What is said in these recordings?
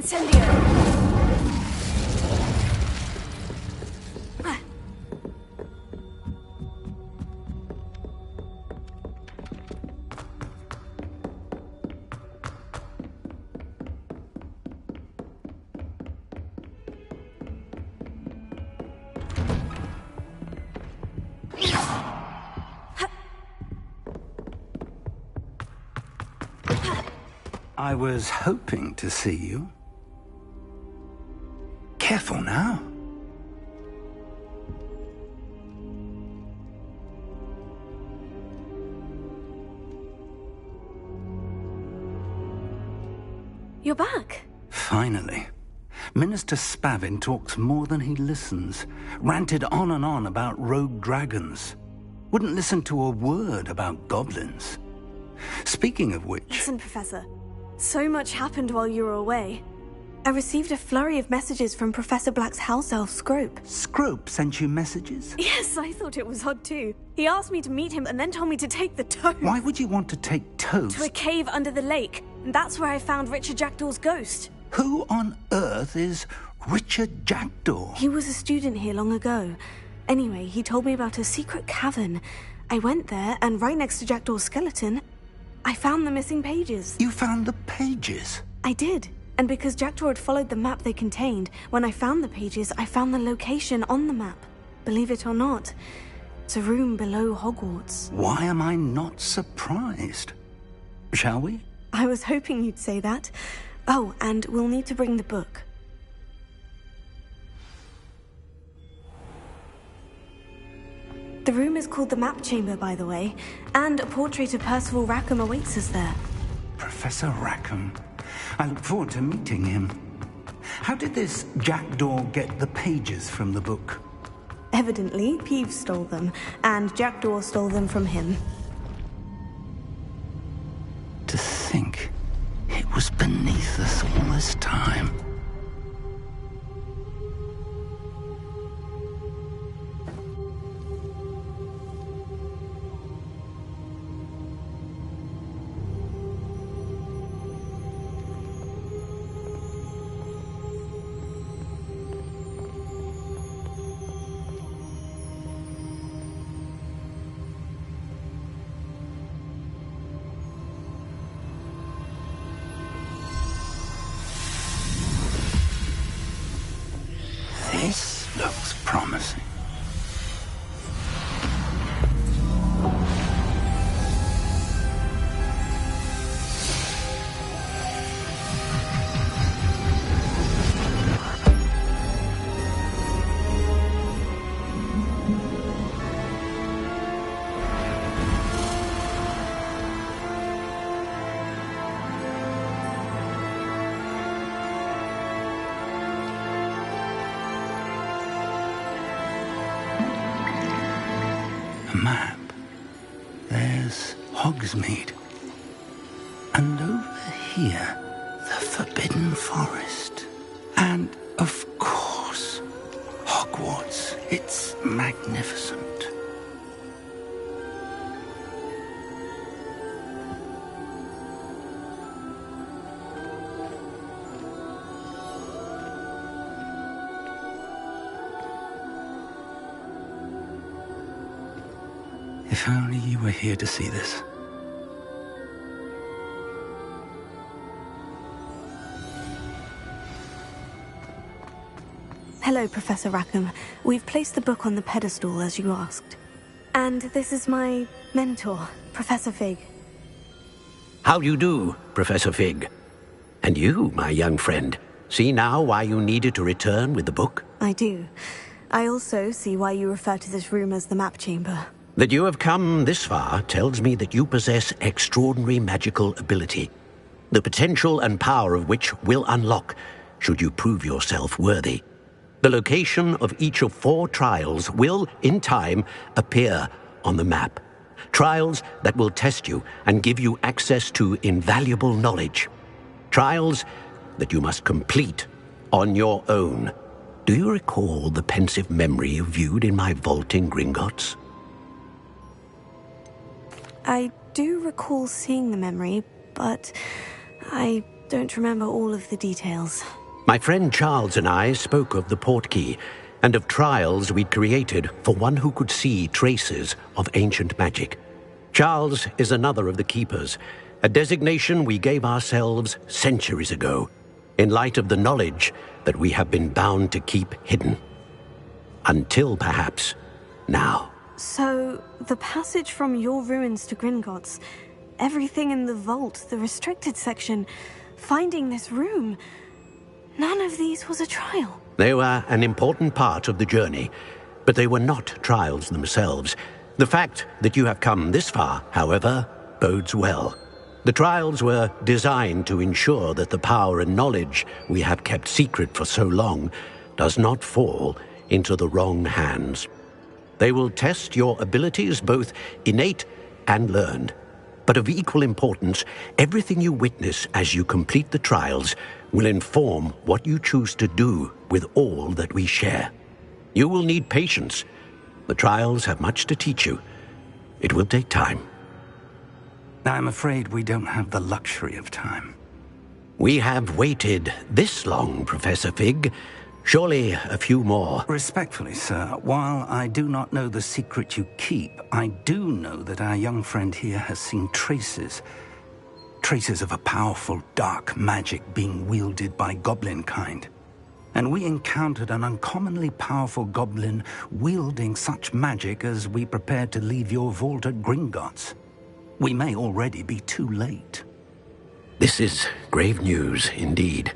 Incendio! I was hoping to see you. Careful now. You're back. Finally. Minister Spavin talks more than he listens. Ranted on and on about rogue dragons. Wouldn't listen to a word about goblins. Speaking of which... Listen, Professor. So much happened while you were away. I received a flurry of messages from Professor Black's house elf, Scrope. Scrope sent you messages? Yes, I thought it was odd too. He asked me to meet him and then told me to take the toad. Why would you want to take toads? To a cave under the lake. And that's where I found Richard Jackdaw's ghost. Who on earth is Richard Jackdaw? He was a student here long ago. Anyway, he told me about a secret cavern. I went there, and right next to Jackdaw's skeleton, I found the missing pages. You found the pages? I did. And because Jackdaw had followed the map they contained, when I found the pages, I found the location on the map. Believe it or not, it's a room below Hogwarts. Why am I not surprised? Shall we? I was hoping you'd say that. Oh, and we'll need to bring the book. The room is called the Map Chamber, by the way, and a portrait of Percival Rackham awaits us there. Professor Rackham. I look forward to meeting him. How did this Jackdaw get the pages from the book? Evidently, Peeves stole them, and Jackdaw stole them from him. To think it was beneath us all this time. This looks promising. A map. There's Hogsmeade. And over here, the Forbidden Forest. And, of course, Hogwarts. It's magnificent. If only you were here to see this. Hello, Professor Rackham. We've placed the book on the pedestal, as you asked. And this is my mentor, Professor Fig. How do you do, Professor Fig? And you, my young friend, see now why you needed to return with the book? I do. I also see why you refer to this room as the Map Chamber. That you have come this far tells me that you possess extraordinary magical ability, the potential and power of which will unlock should you prove yourself worthy. The location of each of 4 trials will, in time, appear on the map. Trials that will test you and give you access to invaluable knowledge. Trials that you must complete on your own. Do you recall the pensive memory you viewed in my vault in Gringotts? I do recall seeing the memory, but I don't remember all of the details. My friend Charles and I spoke of the Portkey and of trials we'd created for one who could see traces of ancient magic. Charles is another of the Keepers, a designation we gave ourselves centuries ago, in light of the knowledge that we have been bound to keep hidden. Until, perhaps, now. So, the passage from your ruins to Gringotts, everything in the vault, the restricted section, finding this room, none of these was a trial. They were an important part of the journey, but they were not trials themselves. The fact that you have come this far, however, bodes well. The trials were designed to ensure that the power and knowledge we have kept secret for so long does not fall into the wrong hands. They will test your abilities, both innate and learned. But of equal importance, everything you witness as you complete the trials will inform what you choose to do with all that we share. You will need patience. The trials have much to teach you. It will take time. I'm afraid we don't have the luxury of time. We have waited this long, Professor Fig. Surely a few more. Respectfully, sir, while I do not know the secret you keep, I do know that our young friend here has seen traces of a powerful dark magic being wielded by goblin kind. And we encountered an uncommonly powerful goblin wielding such magic as we prepared to leave your vault at Gringotts. We may already be too late. This is grave news indeed.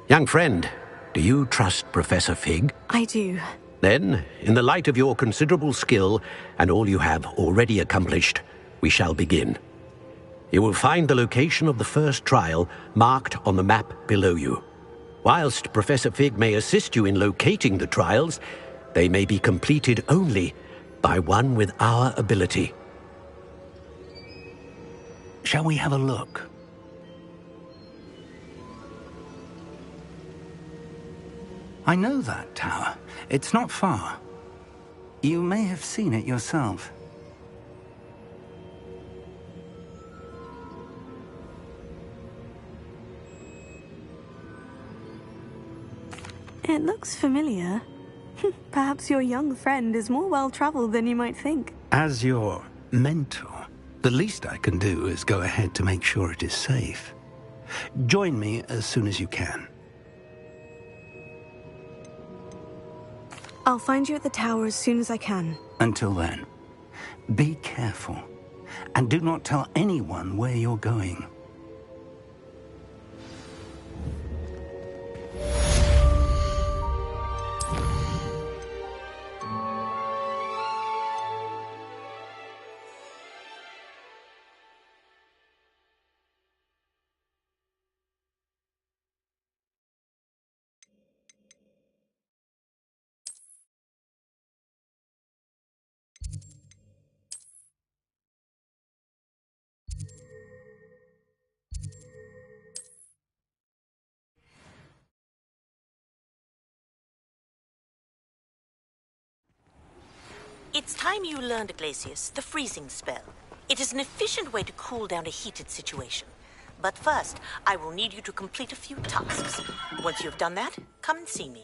Young friend, do you trust Professor Fig? I do. Then, in the light of your considerable skill and all you have already accomplished, we shall begin. You will find the location of the first trial marked on the map below you. Whilst Professor Fig may assist you in locating the trials, they may be completed only by one with our ability. Shall we have a look? I know that tower. It's not far. You may have seen it yourself. It looks familiar. Perhaps your young friend is more well-traveled than you might think. As your mentor, the least I can do is go ahead to make sure it is safe. Join me as soon as you can. I'll find you at the tower as soon as I can. Until then, be careful, and do not tell anyone where you're going. It's time you learned, Glacius, the freezing spell. It is an efficient way to cool down a heated situation. But first, I will need you to complete a few tasks. Once you've done that, come and see me.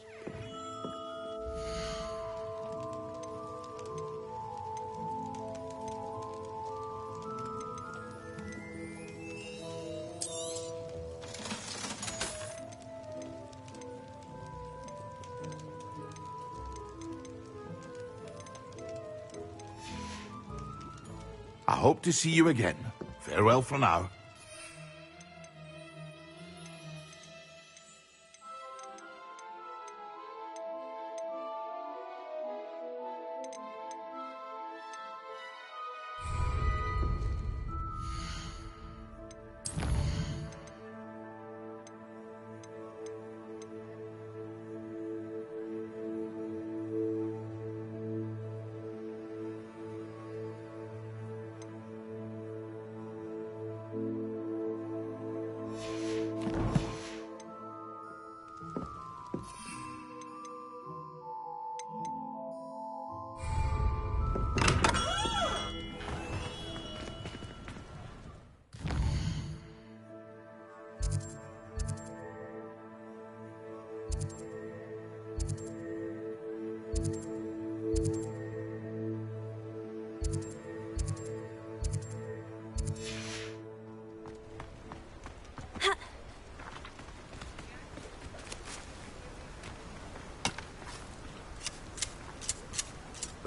I hope to see you again. Farewell for now.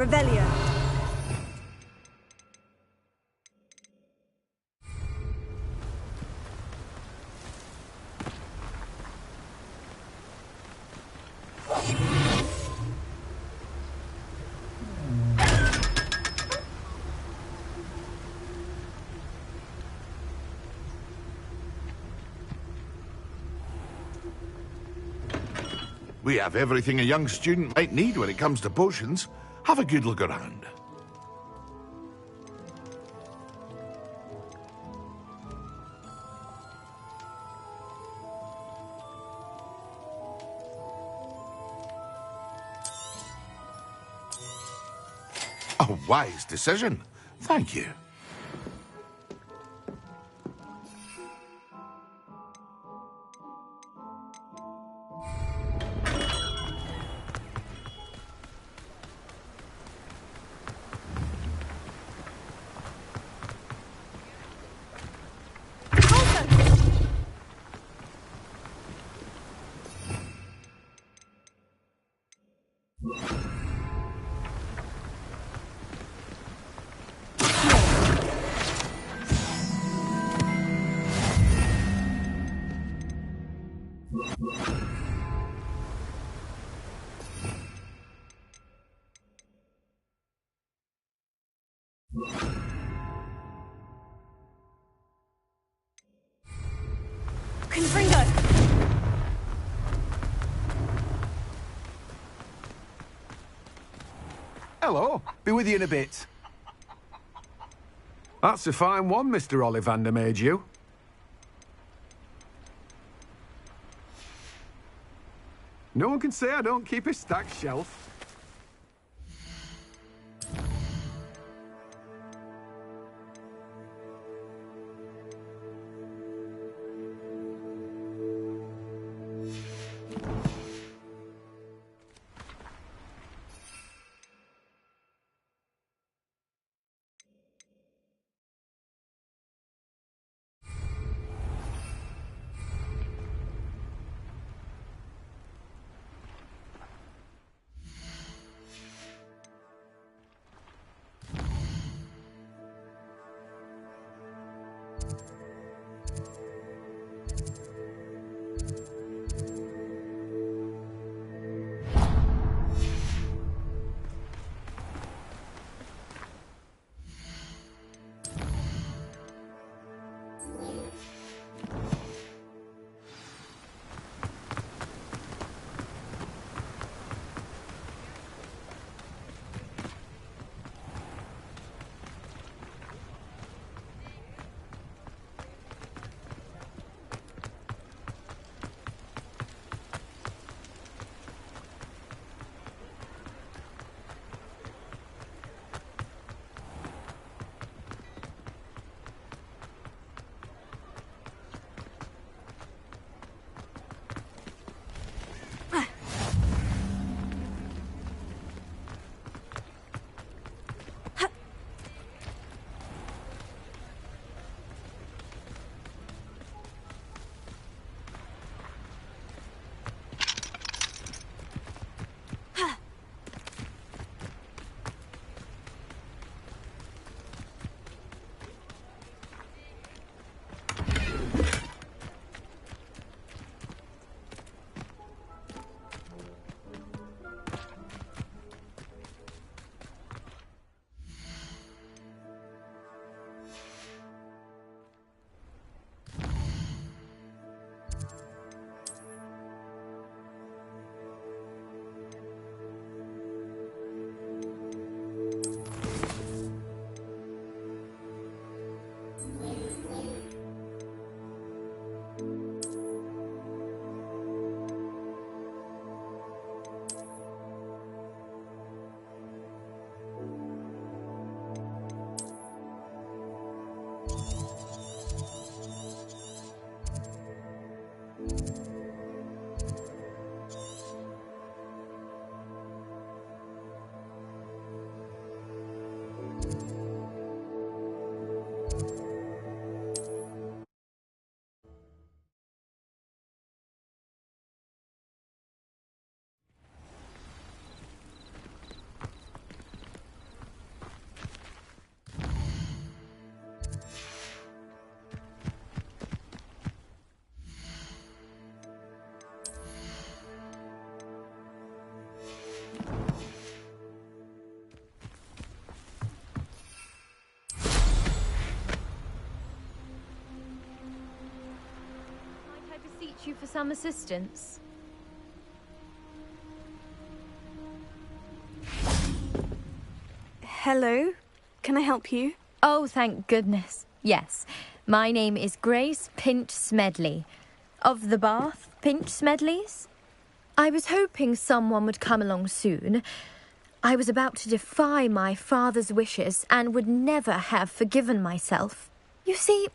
Revelio. We have everything a young student might need when it comes to potions. Have a good look around. A wise decision. Thank you. Confringo! Hello. Be with you in a bit. That's a fine one, Mr. Ollivander made you. No one can say I don't keep a stacked shelf. approach you for some assistance? Hello? Can I help you? Oh, thank goodness. Yes. My name is Grace Pinch Smedley. Of the Bath Pinch Smedleys? I was hoping someone would come along soon. I was about to defy my father's wishes and would never have forgiven myself. You see,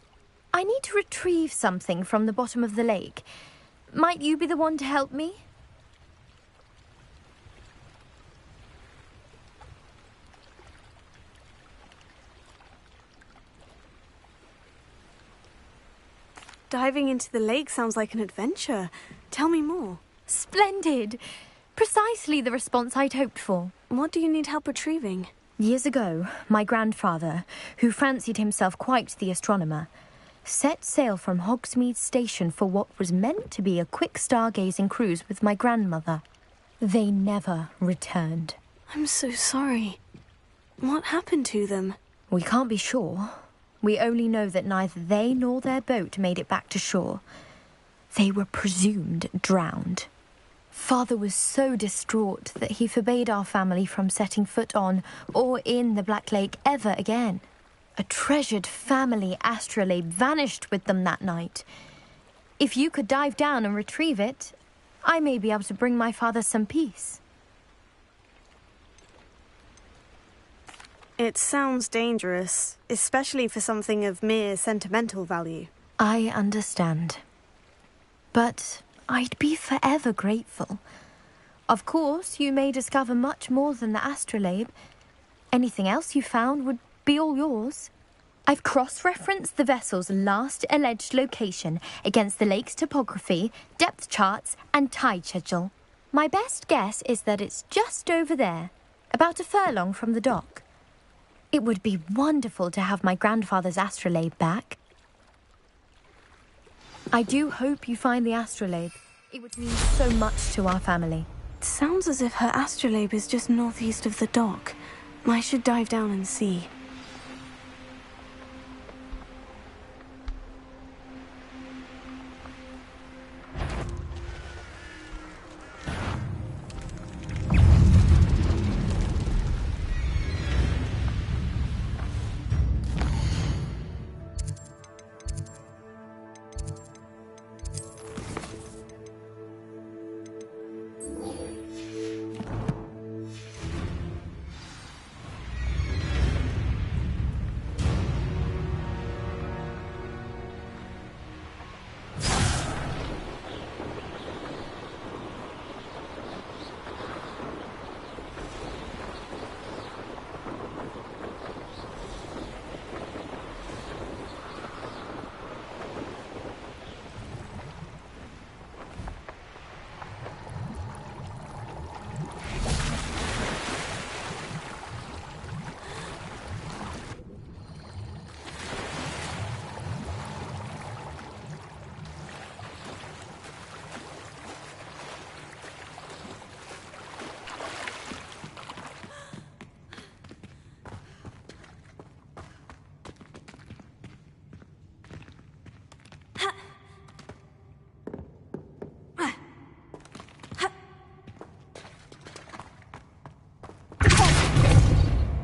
I need to retrieve something from the bottom of the lake. Might you be the one to help me? Diving into the lake sounds like an adventure. Tell me more. Splendid! Precisely the response I'd hoped for. What do you need help retrieving? Years ago, my grandfather, who fancied himself quite the astronomer, set sail from Hogsmeade Station for what was meant to be a quick stargazing cruise with my grandmother. They never returned. I'm so sorry. What happened to them? We can't be sure. We only know that neither they nor their boat made it back to shore. They were presumed drowned. Father was so distraught that he forbade our family from setting foot on or in the Black Lake ever again. A treasured family astrolabe vanished with them that night. If you could dive down and retrieve it, I may be able to bring my father some peace. It sounds dangerous, especially for something of mere sentimental value. I understand. But I'd be forever grateful. Of course, you may discover much more than the astrolabe. Anything else you found would be all yours. I've cross-referenced the vessel's last alleged location against the lake's topography, depth charts, and tide schedule. My best guess is that it's just over there, about a furlong from the dock. It would be wonderful to have my grandfather's astrolabe back. I do hope you find the astrolabe. It would mean so much to our family. It sounds as if her astrolabe is just northeast of the dock. I should dive down and see.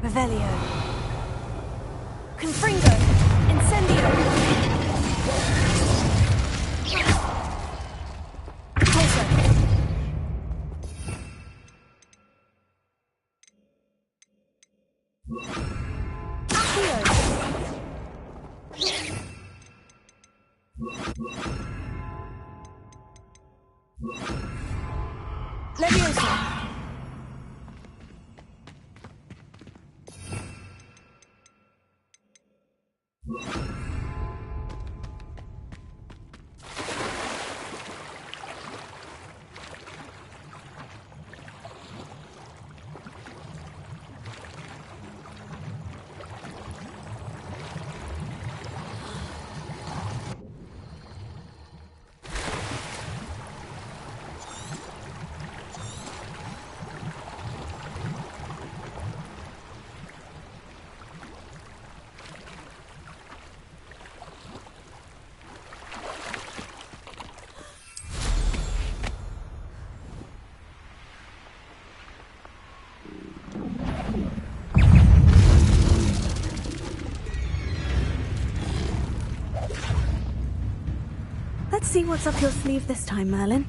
Revelio. Confringo. Incendio. Pulsar. Accio. Leviosa. Let's see what's up your sleeve this time, Merlin.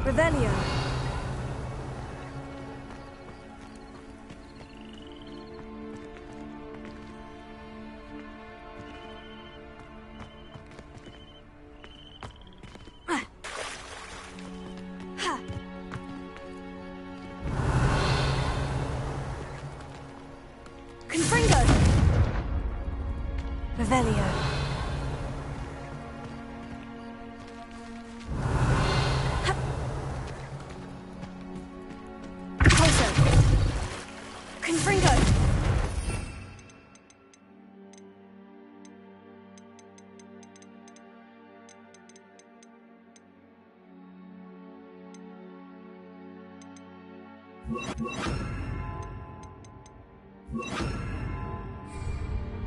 Revelio. Confringo. Revelio.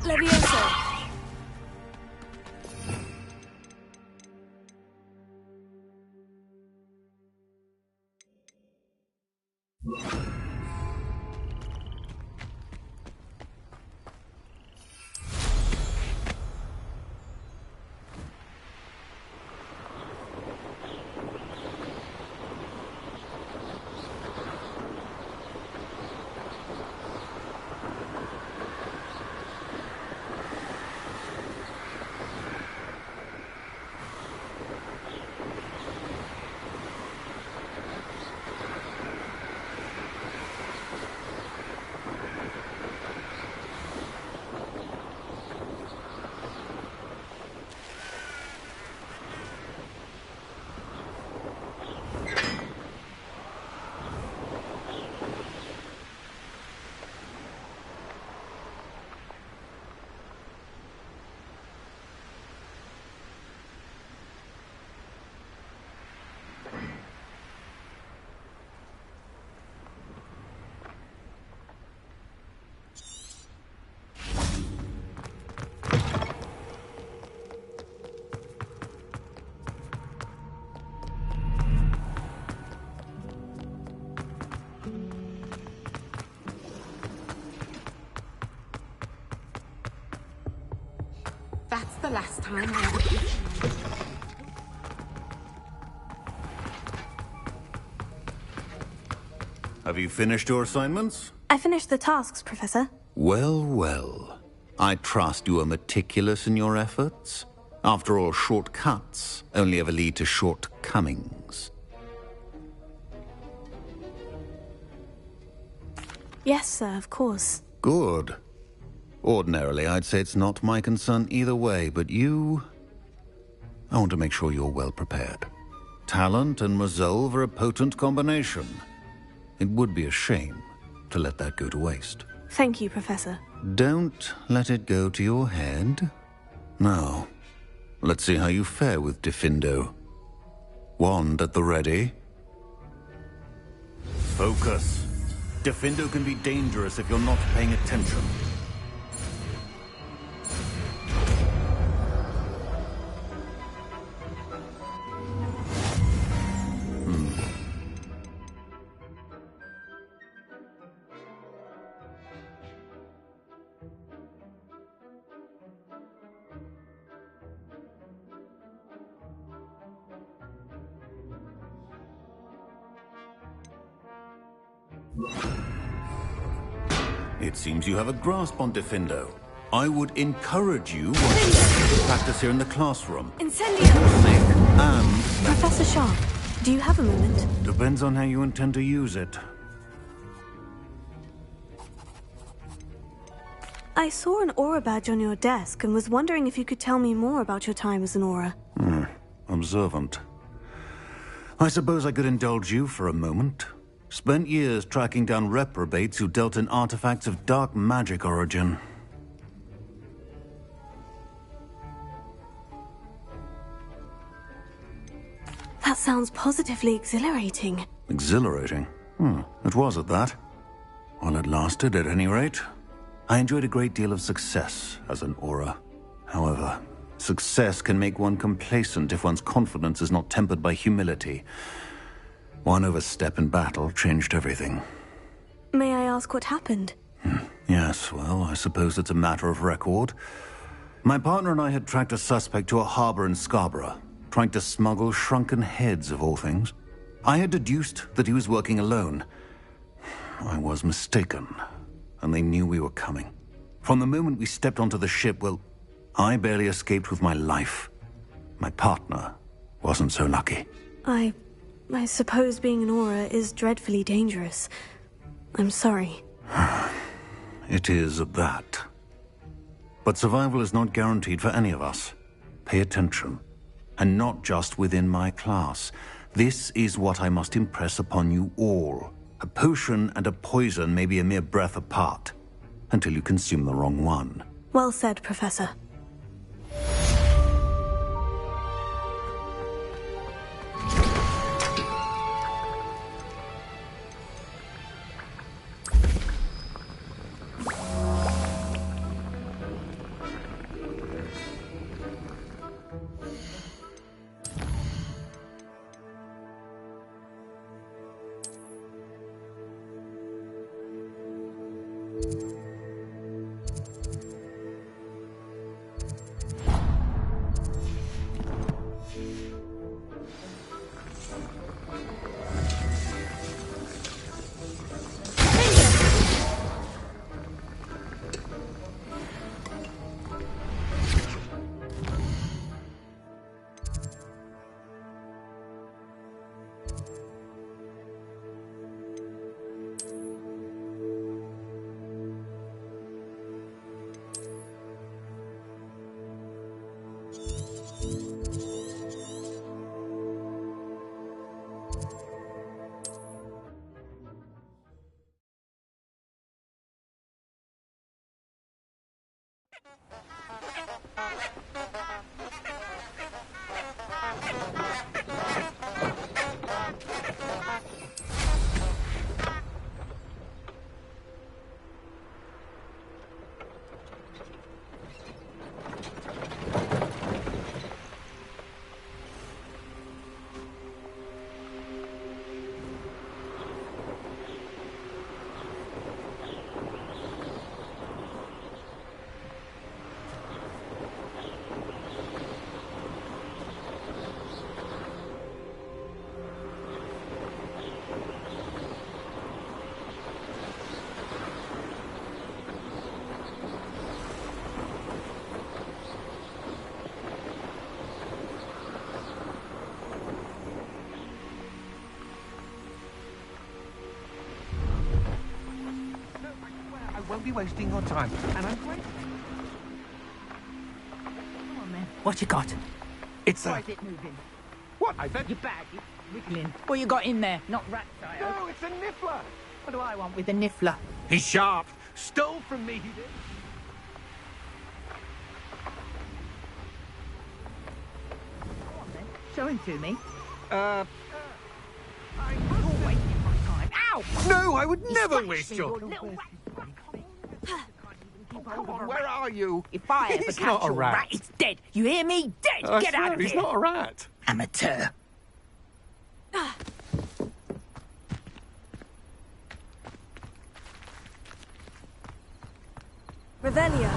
Levioso. That's the last time I ever eat. Have you finished your assignments? I finished the tasks, Professor. Well, well. I trust you are meticulous in your efforts. After all, shortcuts only ever lead to shortcomings. Yes, sir, of course. Good. Ordinarily, I'd say it's not my concern either way, but you... I want to make sure you're well prepared. Talent and resolve are a potent combination. It would be a shame to let that go to waste. Thank you, Professor. Don't let it go to your head. Now, let's see how you fare with Diffindo. Wand at the ready. Focus. Diffindo can be dangerous if you're not paying attention. It seems you have a grasp on Defendo. I would encourage you to practice here in the classroom. Incendio! And Professor Sharp, do you have a moment? depends on how you intend to use it. I saw an aura badge on your desk and was wondering if you could tell me more about your time as an aura. Observant. I suppose I could indulge you for a moment. Spent years tracking down reprobates who dealt in artifacts of dark magic origin. That sounds positively exhilarating. Exhilarating? It was at that. While it lasted, at any rate. I enjoyed a great deal of success as an aura. However, success can make one complacent if one's confidence is not tempered by humility. One overstep in battle changed everything. May I ask what happened? Yes, well, I suppose it's a matter of record. My partner and I had tracked a suspect to a harbor in Scarborough, trying to smuggle shrunken heads of all things. I had deduced that he was working alone. I was mistaken, and they knew we were coming. From the moment we stepped onto the ship, well, I barely escaped with my life. My partner wasn't so lucky. I suppose being an aura is dreadfully dangerous. I'm sorry. It is that. But survival is not guaranteed for any of us. Pay attention. And not just within my class. This is what I must impress upon you all. A potion and a poison may be a mere breath apart, until you consume the wrong one. Well said, Professor. Won't be wasting your time, and I'm grateful. Come on, then. What you got? It's Why is it moving? What? I bet Your bag, it's wiggling. What you got in there? Not rat tail. No, it's a niffler. What do I want with a niffler? He's sharp. Stole from me, he did. Come on, then. Show him to me. I... You're wasting my time. Ow! No, I would never Scratch waste me, your... little rat. Come on, where are you? If I ever He's catch not a your rat. rat, it's dead. You hear me? Dead. I Get swear, out of he's here. not a rat. Amateur. Revelio.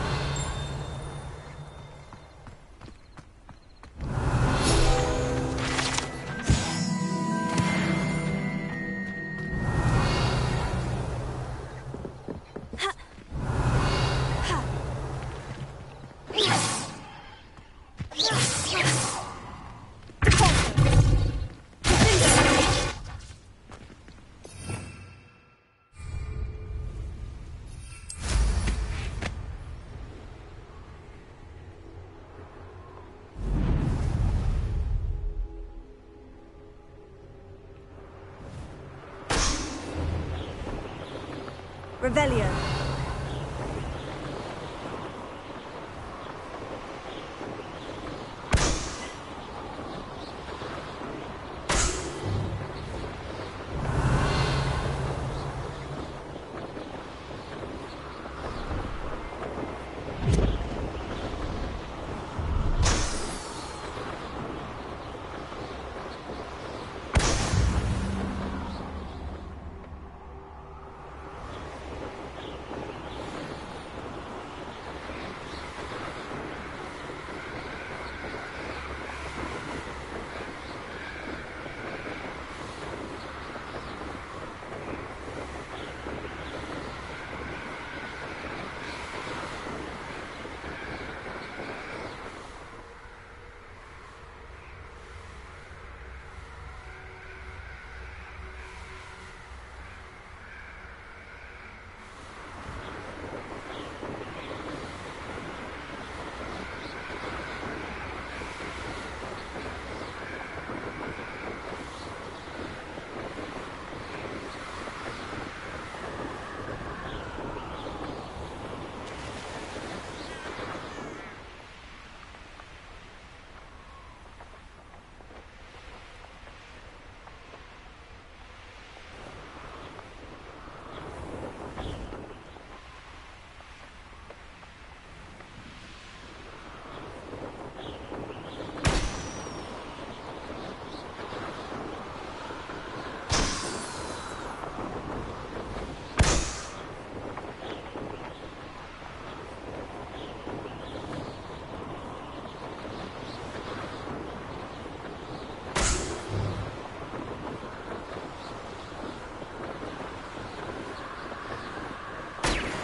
Revelio.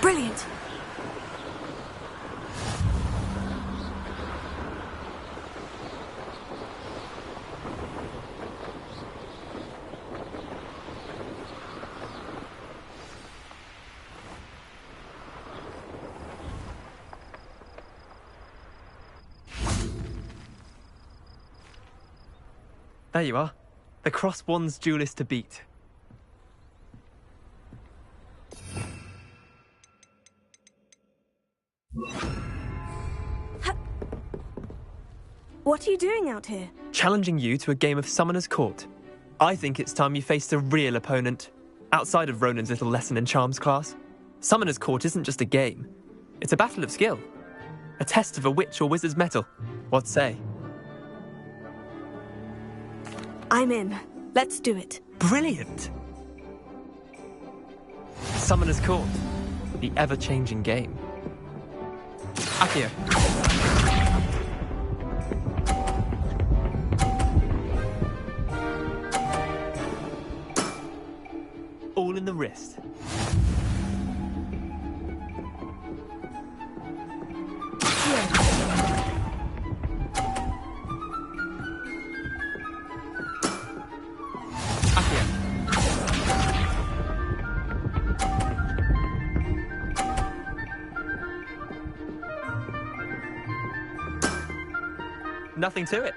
Brilliant! There you are. The Cross Wands duelist to beat. What are you doing out here? Challenging you to a game of Summoner's Court. I think it's time you faced a real opponent, outside of Ronan's little lesson in charms class. Summoner's Court isn't just a game. It's a battle of skill. A test of a witch or wizard's mettle. What say? I'm in. Let's do it. Brilliant! Summoner's Court. The ever-changing game. Accio. All in the wrist. Nothing to it.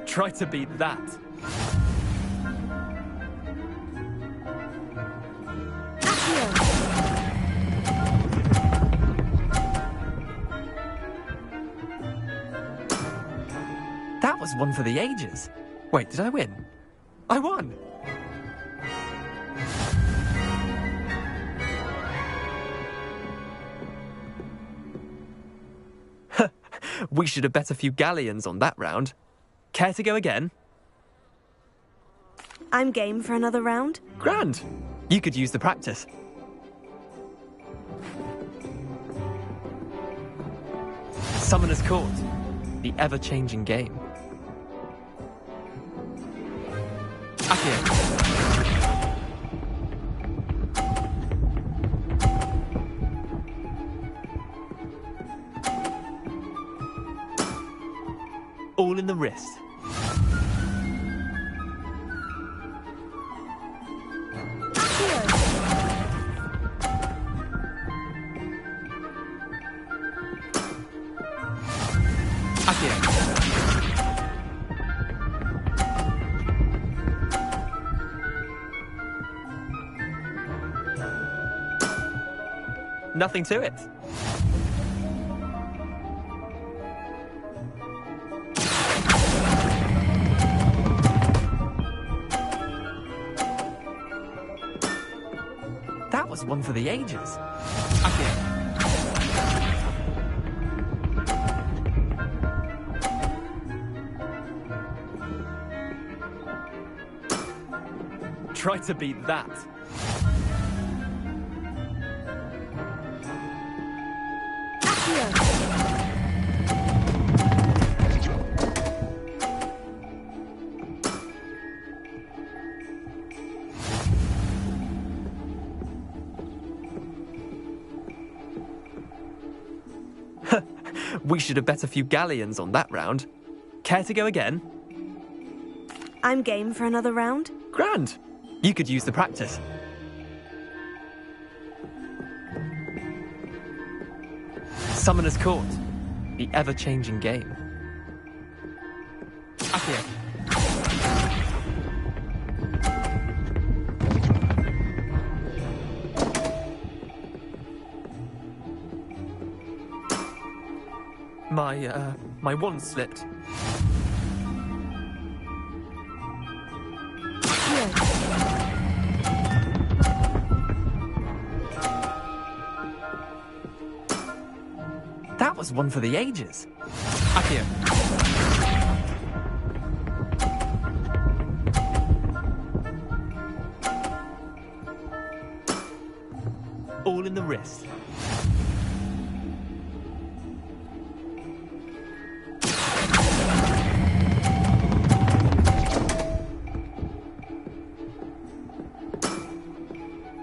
Try to beat that. That was one for the ages. Wait, did I win? I won! We should have bet a few galleons on that round. Care to go again? I'm game for another round. Grand. You could use the practice. Summoner's Court. The ever-changing game. Accio. All in the wrist. Nothing to it. That was one for the ages. Try to beat that. We should have bet a few galleons on that round. Care to go again? I'm game for another round. Grand. You could use the practice. Summoner's Court. The ever-changing game. Accio. My wand slipped. That was one for the ages. Accio. All in the wrist.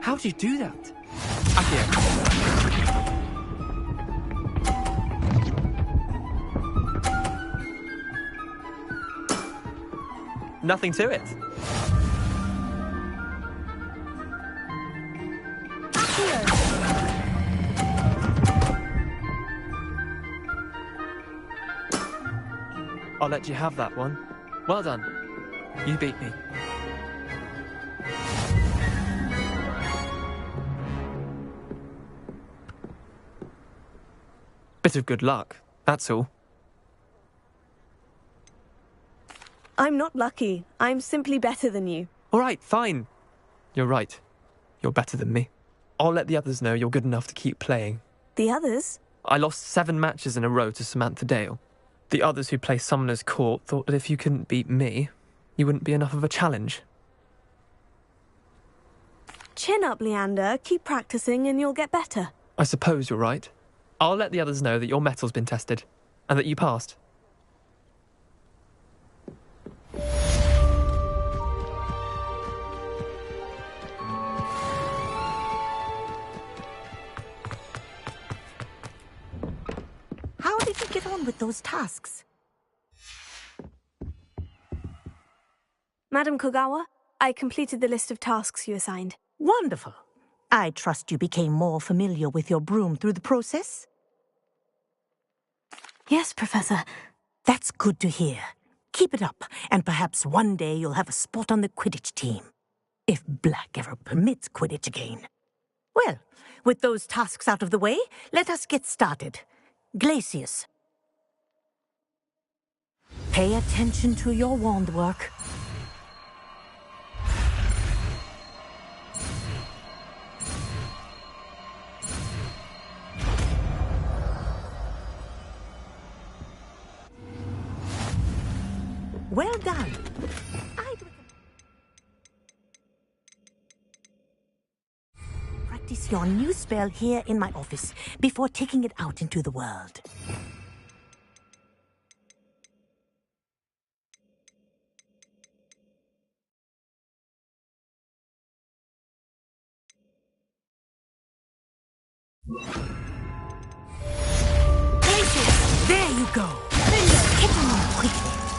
How do you do that? Accio. Nothing to it. I'll let you have that one. Well done. You beat me. Bit of good luck, that's all. I'm not lucky. I'm simply better than you. All right, fine. You're right. You're better than me. I'll let the others know you're good enough to keep playing. The others? I lost 7 matches in a row to Samantha Dale. The others who play Summoner's Court thought that if you couldn't beat me, you wouldn't be enough of a challenge. Chin up, Leander. Keep practicing and you'll get better. I suppose you're right. I'll let the others know that your metal's been tested, and that you passed. How did you get on with those tasks? Madam Kogawa, I completed the list of tasks you assigned. Wonderful. I trust you became more familiar with your broom through the process? Yes, Professor. That's good to hear. Keep it up, and perhaps one day you'll have a spot on the Quidditch team. If Black ever permits Quidditch again. Well, with those tasks out of the way, let us get started. Glacius. Pay attention to your wand work. Well done. Practice your new spell here in my office before taking it out into the world. There you go. Get on quickly.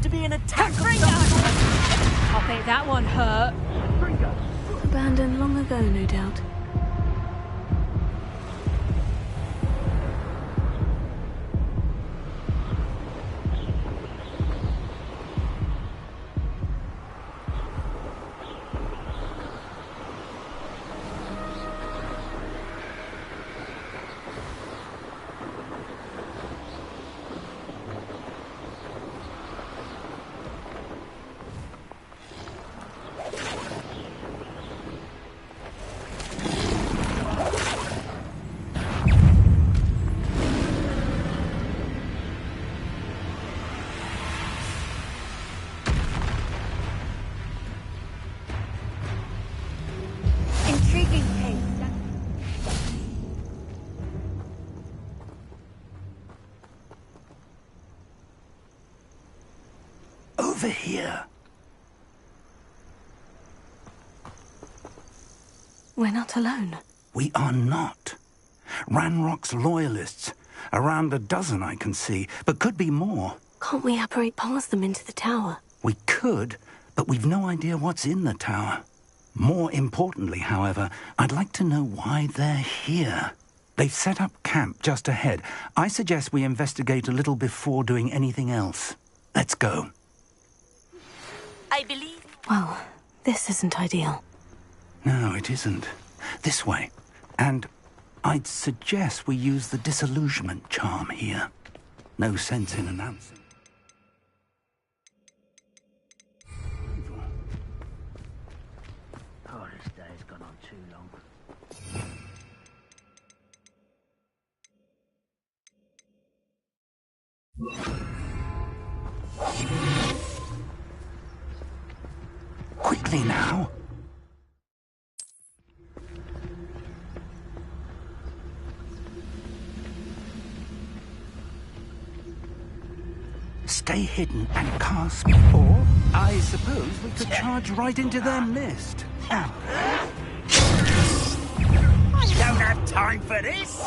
To be an attack. Copy, that one hurt. Abandoned long ago, no doubt. Over here. We're not alone. We are not. Ranrock's loyalists. Around a dozen I can see, but could be more. Can't we apparate past them into the tower? We could, but we've no idea what's in the tower. More importantly, however, I'd like to know why they're here. They've set up camp just ahead. I suggest we investigate a little before doing anything else. Let's go. I believe... Well, this isn't ideal. No, it isn't. This way. And I'd suggest we use the disillusionment charm here. No sense in announcing. Oh, this day's gone on too long. Quickly now. Stay hidden and cast. Or, I suppose we could charge right into their mist. I don't have time for this!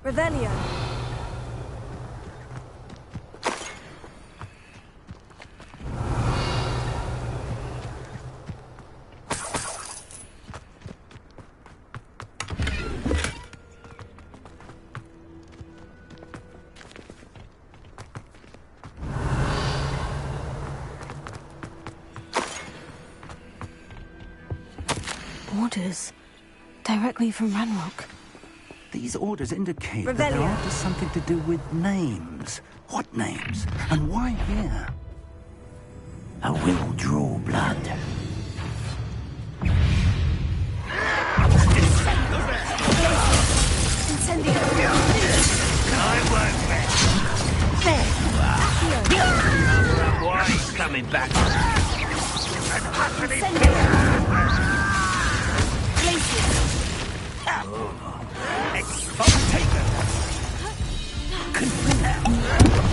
Revelio. Orders. Directly from Ranrock. These orders indicate that Revelio. they're after something to do with names. What names? And why here? I will draw blood. Why he's coming back?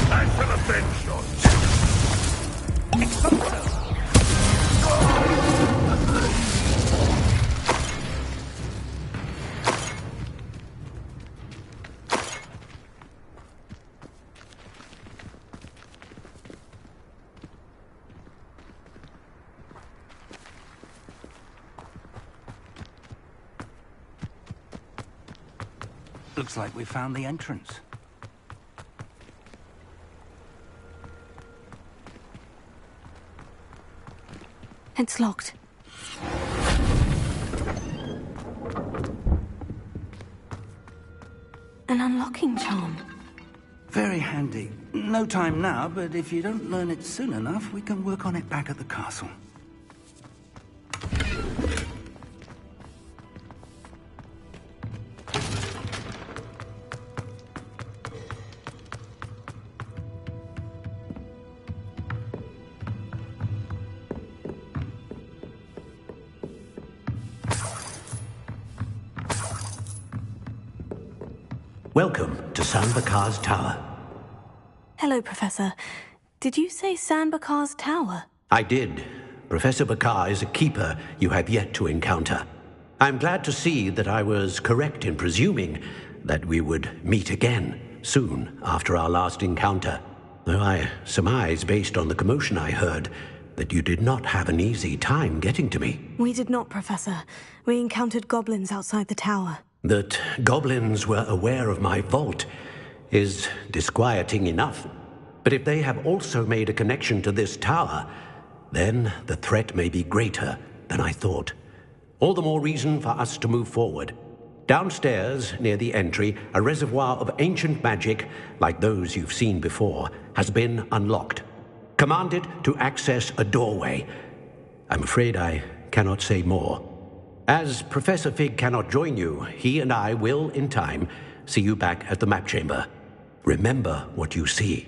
Time for the bench shots. Looks like we found the entrance. It's locked. An unlocking charm. Very handy. No time now, but if you don't learn it soon enough, we can work on it back at the castle. Welcome to San Bakar's Tower. Hello, Professor. Did you say San Bakar's Tower? I did. Professor Bakar is a keeper you have yet to encounter. I'm glad to see that I was correct in presuming that we would meet again soon after our last encounter, though I surmise, based on the commotion I heard, that you did not have an easy time getting to me. We did not, Professor. We encountered goblins outside the tower. That goblins were aware of my vault is disquieting enough. But if they have also made a connection to this tower, then the threat may be greater than I thought. All the more reason for us to move forward. Downstairs, near the entry, a reservoir of ancient magic, like those you've seen before, has been unlocked. Commanded to access a doorway. I'm afraid I cannot say more. As Professor Fig cannot join you, he and I will, in time, see you back at the map chamber. Remember what you see.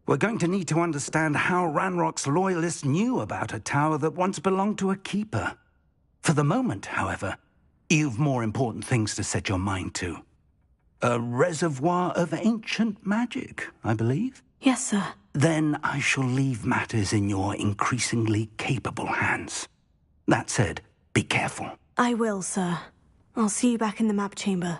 We're going to need to understand how Ranrock's loyalists knew about a tower that once belonged to a keeper. For the moment, however, you've more important things to set your mind to. A reservoir of ancient magic, I believe? Yes, sir. Then I shall leave matters in your increasingly capable hands. That said, be careful. I will, sir. I'll see you back in the map chamber.